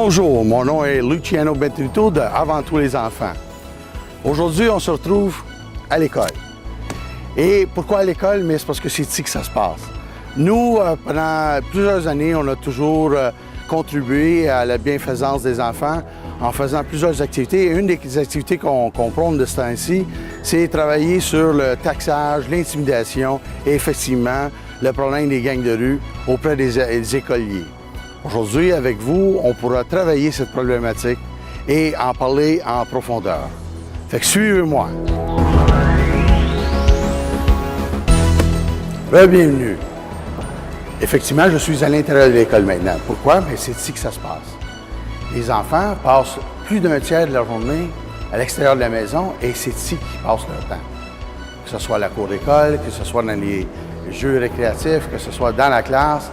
Bonjour, mon nom est Luciano Bentrito de Avant tous les enfants. Aujourd'hui, on se retrouve à l'école. Et pourquoi à l'école? Mais c'est parce que c'est ici que ça se passe. Nous, pendant plusieurs années, on a toujours contribué à la bienfaisance des enfants en faisant plusieurs activités. Et une des activités qu'on prône de ce temps-ci, c'est travailler sur le taxage, l'intimidation et effectivement le problème des gangs de rue auprès des écoliers. Aujourd'hui, avec vous, on pourra travailler cette problématique et en parler en profondeur. Fait que suivez-moi. Bienvenue. Effectivement, je suis à l'intérieur de l'école maintenant. Pourquoi? Bien, c'est ici que ça se passe. Les enfants passent plus d'un tiers de leur journée à l'extérieur de la maison et c'est ici qu'ils passent leur temps. Que ce soit à la cour d'école, que ce soit dans les jeux récréatifs, que ce soit dans la classe,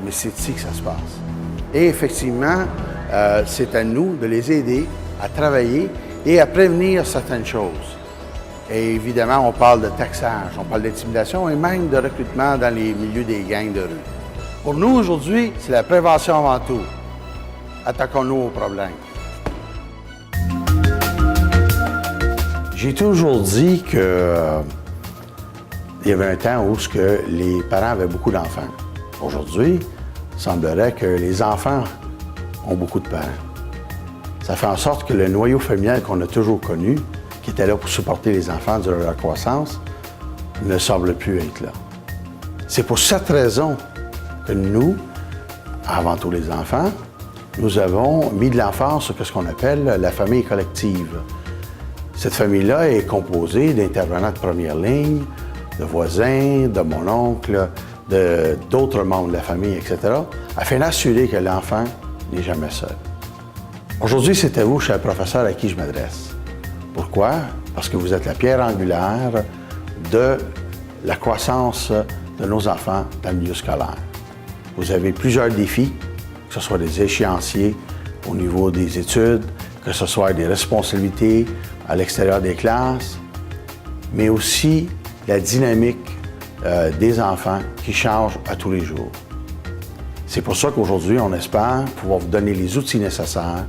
mais c'est ici que ça se passe. Et effectivement, c'est à nous de les aider à travailler et à prévenir certaines choses. Et évidemment, on parle de taxage, on parle d'intimidation et même de recrutement dans les milieux des gangs de rue. Pour nous, aujourd'hui, c'est la prévention avant tout. Attaquons-nous aux problèmes. J'ai toujours dit que il y avait un temps où les parents avaient beaucoup d'enfants. Aujourd'hui, il semblerait que les enfants ont beaucoup de parents. Ça fait en sorte que le noyau familial qu'on a toujours connu, qui était là pour supporter les enfants durant leur croissance, ne semble plus être là. C'est pour cette raison que nous, avant tous les enfants, nous avons mis de l'emphase sur ce qu'on appelle la famille collective. Cette famille-là est composée d'intervenants de première ligne, de voisins, de mon oncle, d'autres membres de la famille, etc., afin d'assurer que l'enfant n'est jamais seul. Aujourd'hui, c'est à vous, cher professeur, à qui je m'adresse. Pourquoi? Parce que vous êtes la pierre angulaire de la croissance de nos enfants dans le milieu scolaire. Vous avez plusieurs défis, que ce soit des échéanciers au niveau des études, que ce soit des responsabilités à l'extérieur des classes, mais aussi la dynamique des enfants qui changent à tous les jours. C'est pour ça qu'aujourd'hui, on espère pouvoir vous donner les outils nécessaires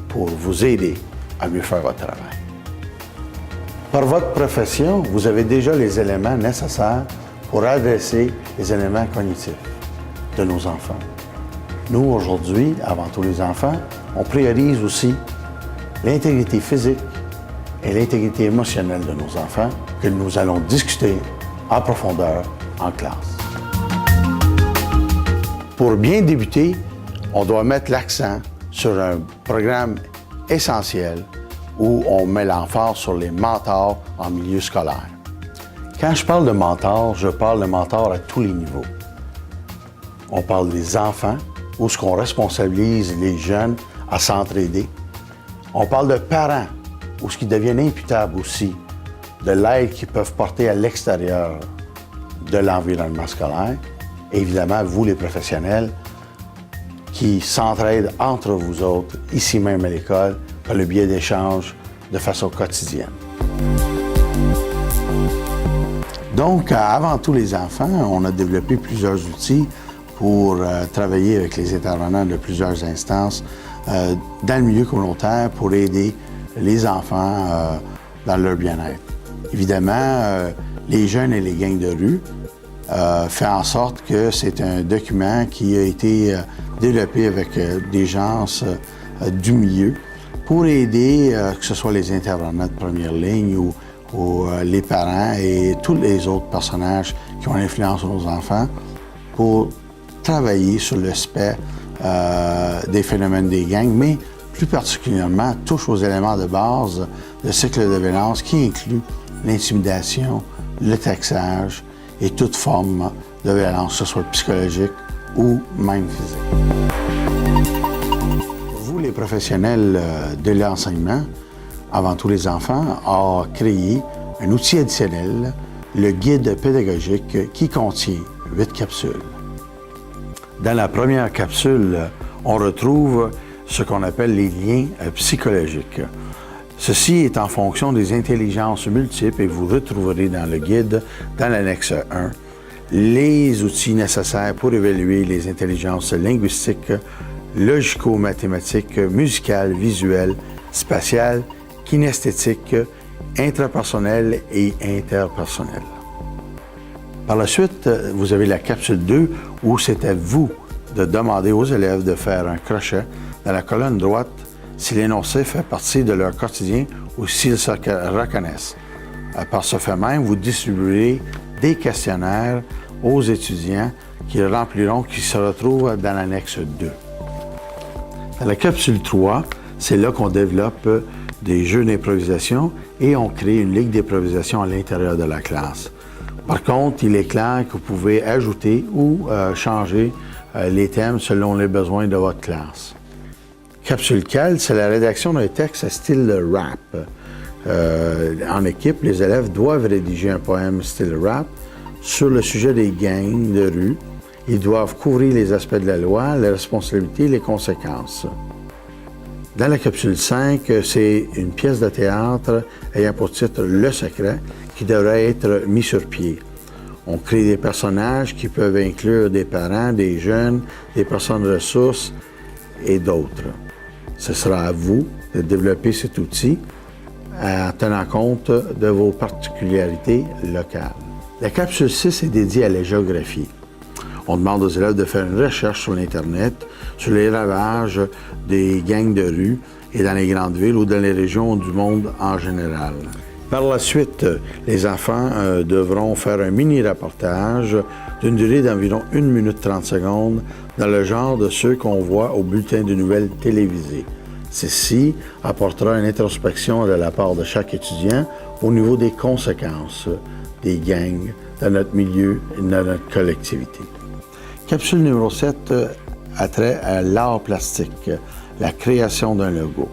pour vous aider à mieux faire votre travail. Par votre profession, vous avez déjà les éléments nécessaires pour adresser les éléments cognitifs de nos enfants. Nous, aujourd'hui, avant tous les enfants, on priorise aussi l'intégrité physique et l'intégrité émotionnelle de nos enfants que nous allons discuter en profondeur en classe. Pour bien débuter, on doit mettre l'accent sur un programme essentiel où on met l'emphase sur les mentors en milieu scolaire. Quand je parle de mentors, je parle de mentors à tous les niveaux. On parle des enfants, où ce qu'on responsabilise les jeunes à s'entraider. On parle de parents, où ce qui devient imputable aussi de l'aide qu'ils peuvent porter à l'extérieur de l'environnement scolaire. Et évidemment, vous les professionnels qui s'entraident entre vous autres, ici même à l'école, par le biais d'échanges de façon quotidienne. Donc, avant tous les enfants, on a développé plusieurs outils pour travailler avec les intervenants de plusieurs instances dans le milieu communautaire pour aider les enfants dans leur bien-être. Évidemment, les jeunes et les gangs de rue fait en sorte que c'est un document qui a été développé avec des gens du milieu pour aider, que ce soit les intervenants de première ligne ou les parents et tous les autres personnages qui ont influence sur nos enfants pour travailler sur l'aspect des phénomènes des gangs, mais plus particulièrement touche aux éléments de base de cycle de violence qui inclut l'intimidation, le taxage et toute forme de violence, que ce soit psychologique ou même physique. Vous, les professionnels de l'enseignement, avant tous les enfants, a créé un outil additionnel, le guide pédagogique qui contient 8 capsules. Dans la première capsule, on retrouve ce qu'on appelle les liens psychologiques. Ceci est en fonction des intelligences multiples et vous retrouverez dans le guide, dans l'annexe 1, les outils nécessaires pour évaluer les intelligences linguistiques, logico-mathématiques, musicales, visuelles, spatiales, kinesthétiques, intrapersonnelles et interpersonnelles. Par la suite, vous avez la capsule 2 où c'est à vous de demander aux élèves de faire un crochet dans la colonne droite si l'énoncé fait partie de leur quotidien ou s'ils se reconnaissent. Par ce fait même, vous distribuerez des questionnaires aux étudiants qui le rempliront, qui se retrouvent dans l'annexe 2. Dans la capsule 3, c'est là qu'on développe des jeux d'improvisation et on crée une ligue d'improvisation à l'intérieur de la classe. Par contre, il est clair que vous pouvez ajouter ou changer les thèmes selon les besoins de votre classe. Capsule 4, c'est la rédaction d'un texte à style rap. En équipe, les élèves doivent rédiger un poème style rap sur le sujet des gangs de rue. Ils doivent couvrir les aspects de la loi, les responsabilités et les conséquences. Dans la capsule 5, c'est une pièce de théâtre ayant pour titre « Le secret » qui devrait être mis sur pied. On crée des personnages qui peuvent inclure des parents, des jeunes, des personnes ressources et d'autres. Ce sera à vous de développer cet outil en tenant compte de vos particularités locales. La capsule 6 est dédiée à la géographie. On demande aux élèves de faire une recherche sur l'Internet, sur les ravages des gangs de rue et dans les grandes villes ou dans les régions du monde en général. Par la suite, les enfants devront faire un mini-reportage d'une durée d'environ 1 minute 30 secondes dans le genre de ceux qu'on voit au bulletin de nouvelles télévisé. Ceci apportera une introspection de la part de chaque étudiant au niveau des conséquences des gangs dans notre milieu et dans notre collectivité. Capsule numéro 7 a trait à l'art plastique, la création d'un logo.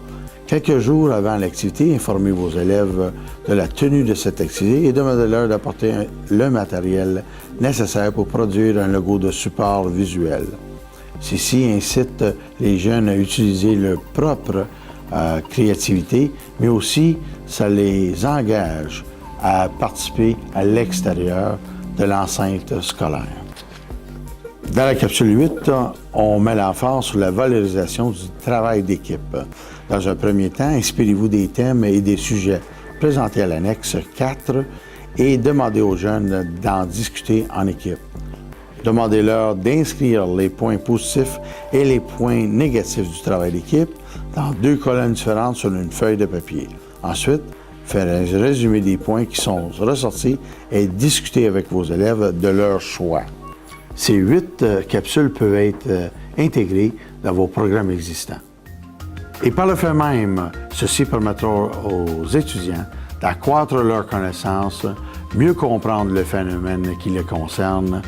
Quelques jours avant l'activité, informez vos élèves de la tenue de cette activité et demandez-leur d'apporter le matériel nécessaire pour produire un logo de support visuel. Ceci incite les jeunes à utiliser leur propre créativité, mais aussi ça les engage à participer à l'extérieur de l'enceinte scolaire. Dans la capsule 8, on met l'emphase sur la valorisation du travail d'équipe. Dans un premier temps, inspirez-vous des thèmes et des sujets présentés à l'annexe 4 et demandez aux jeunes d'en discuter en équipe. Demandez-leur d'inscrire les points positifs et les points négatifs du travail d'équipe dans 2 colonnes différentes sur une feuille de papier. Ensuite, faire un résumé des points qui sont ressortis et discuter avec vos élèves de leur choix. Ces 8 capsules peuvent être intégrées dans vos programmes existants. Et par le fait même, ceci permettra aux étudiants d'accroître leurs connaissances, mieux comprendre le phénomène qui les concerne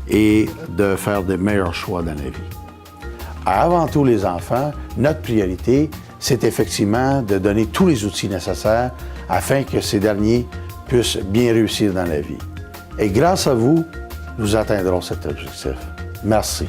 et de faire de meilleurs choix dans la vie. Avant tout, les enfants, notre priorité, c'est effectivement de donner tous les outils nécessaires afin que ces derniers puissent bien réussir dans la vie. Et grâce à vous, nous atteindrons cet objectif. Merci.